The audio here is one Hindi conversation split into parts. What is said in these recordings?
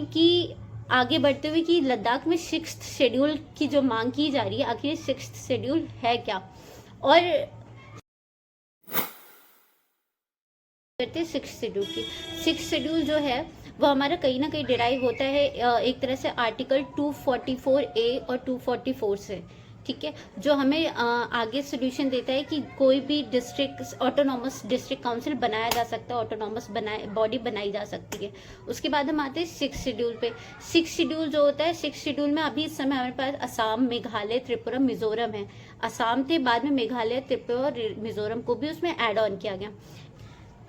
हैं कि आगे बढ़ते हुए कि लद्दाख में 6th शेड्यूल की जो मांग की जा रही है, आखिर 6th शेड्यूल है क्या, और करते हैं 6th शेड्यूल की। 6th शेड्यूल जो है वो हमारा कहीं ना कहीं डिराइव होता है एक तरह से आर्टिकल 244A और 244 से, ठीक है, जो हमें आगे सोल्यूशन देता है कि कोई भी डिस्ट्रिक्ट ऑटोनॉमस डिस्ट्रिक्ट काउंसिल बनाया जा सकता है, ऑटोनॉमस बॉडी बनाई जा सकती है। उसके बाद हम आते हैं 6th शेड्यूल पे। 6th शेड्यूल जो होता है, 6th शेड्यूल में अभी इस समय हमारे पास असम, मेघालय, त्रिपुरा, मिजोरम है। असम थे, बाद में मेघालय, त्रिपुरा और मिजोरम को भी उसमें ऐड ऑन किया गया।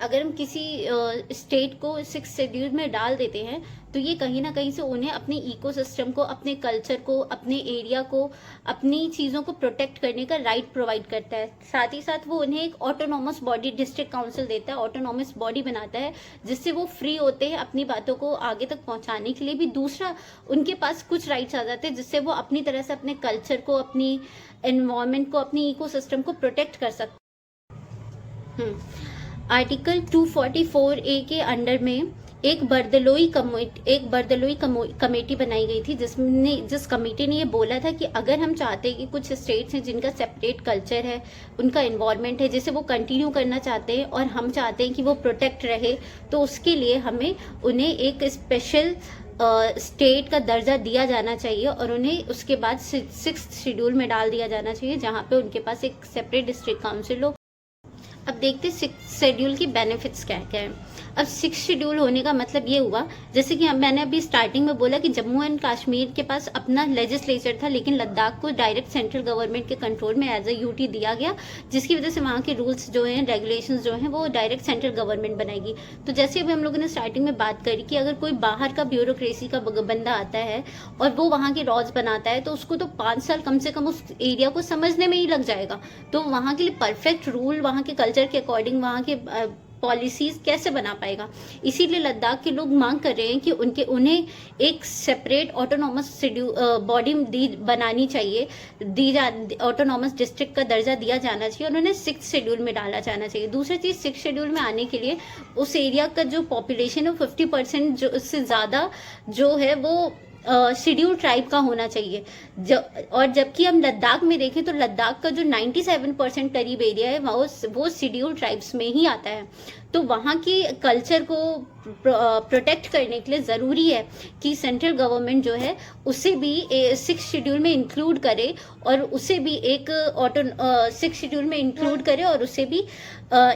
अगर हम किसी स्टेट को 6th शेड्यूल में डाल देते हैं तो ये कहीं ना कहीं से उन्हें अपने इकोसिस्टम को, अपने कल्चर को, अपने एरिया को, अपनी चीज़ों को प्रोटेक्ट करने का राइट प्रोवाइड करता है। साथ ही साथ वो उन्हें एक ऑटोनॉमस बॉडी डिस्ट्रिक्ट काउंसिल देता है, ऑटोनॉमस बॉडी बनाता है, जिससे वो फ्री होते हैं अपनी बातों को आगे तक पहुंचाने के लिए भी। दूसरा, उनके पास कुछ राइट्स आ जाते हैं जिससे वो अपनी तरह से अपने कल्चर को, अपनी एनवायरमेंट को, अपनी इकोसिस्टम को प्रोटेक्ट कर सकते हैं। आर्टिकल 244A के अंडर में एक बर्दलोई कमेटी बनाई गई थी, जिस कमेटी ने ये बोला था कि अगर हम चाहते हैं कि कुछ स्टेट्स हैं जिनका सेपरेट कल्चर है, उनका एनवायरनमेंट है, जिसे वो कंटिन्यू करना चाहते हैं और हम चाहते हैं कि वो प्रोटेक्ट रहे, तो उसके लिए हमें उन्हें एक स्पेशल स्टेट का दर्जा दिया जाना चाहिए और उन्हें उसके बाद 6th शेड्यूल में डाल दिया जाना चाहिए, जहाँ पे उनके पास एक सेपरेट डिस्ट्रिक्ट काउंसिल हो। अब देखते 6th शेड्यूल की बेनिफिट्स क्या क्या है। अब 6th शेड्यूल होने का मतलब ये हुआ, जैसे कि मैंने अभी स्टार्टिंग में बोला कि जम्मू एंड कश्मीर के पास अपना लेजिस्लेचर था, लेकिन लद्दाख को डायरेक्ट सेंट्रल गवर्नमेंट के कंट्रोल में एज अ यूटी दिया गया, जिसकी वजह से वहाँ के रूल्स जो हैं, रेगुलेशंस जो हैं, वो डायरेक्ट सेंट्रल गवर्नमेंट बनाएगी। तो जैसे अभी हम लोगों ने स्टार्टिंग में बात करी कि अगर कोई बाहर का ब्यूरोक्रेसी का बंदा आता है और वो वहाँ के लॉज बनाता है, तो उसको तो 5 साल कम से कम उस एरिया को समझने में ही लग जाएगा। तो वहाँ के लिए परफेक्ट रूल, वहाँ के कल्चर के अकॉर्डिंग वहाँ के पॉलिसीज कैसे बना पाएगा। इसीलिए लद्दाख के लोग मांग कर रहे हैं कि उन्हें एक सेपरेट ऑटोनॉमस बॉडी बनानी चाहिए, ऑटोनॉमस डिस्ट्रिक्ट का दर्जा दिया जाना चाहिए और उन्हें 6th शेड्यूल में डाला जाना चाहिए। दूसरी चीज, 6th शेड्यूल में आने के लिए उस एरिया का जो पॉपुलेशन है 50% जो उससे ज्यादा जो है वो शेड्यूल ट्राइब का होना चाहिए। और जबकि हम लद्दाख में देखें तो लद्दाख का जो 97% करीब एरिया है वो शेड्यूल ट्राइब्स में ही आता है। तो वहाँ की कल्चर को प्रोटेक्ट करने के लिए ज़रूरी है कि सेंट्रल गवर्नमेंट जो है उसे भी 6th शेड्यूल में इंक्लूड करे और उसे भी एक 6th शेड्यूल में इंक्लूड करे और उसे भी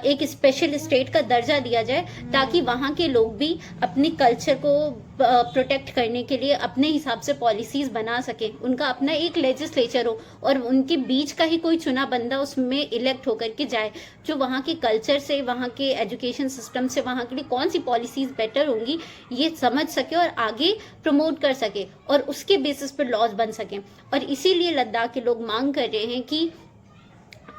एक स्पेशल स्टेट का दर्जा दिया जाए, ताकि वहाँ के लोग भी अपनी कल्चर को प्रोटेक्ट करने के लिए अपने हिसाब से पॉलिसीज बना सके, उनका अपना एक लेजिस्लेचर हो और उनके बीच का ही कोई चुना बंदा उसमें इलेक्ट होकर के जाए, जो वहाँ के कल्चर से, वहाँ के एजुकेशन सिस्टम से, वहाँ के लिए कौन सी पॉलिसीज बेटर होंगी ये समझ सके और आगे प्रमोट कर सके और उसके बेसिस पर लॉज बन सके। और इसीलिए लद्दाख के लोग मांग कर रहे हैं कि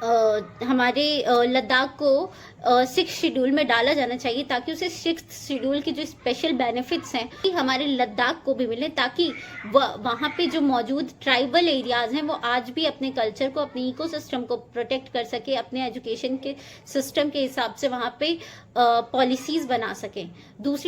हमारे लद्दाख को 6th शेड्यूल में डाला जाना चाहिए, ताकि उसे 6th शेड्यूल की जो स्पेशल बेनिफिट्स हैं कि हमारे लद्दाख को भी मिले, ताकि वहाँ पे जो मौजूद ट्राइबल एरियाज हैं वो आज भी अपने कल्चर को, अपने इकोसिस्टम को प्रोटेक्ट कर सके, अपने एजुकेशन के सिस्टम के हिसाब से वहाँ पे पॉलिसीज बना सकें। दूसरी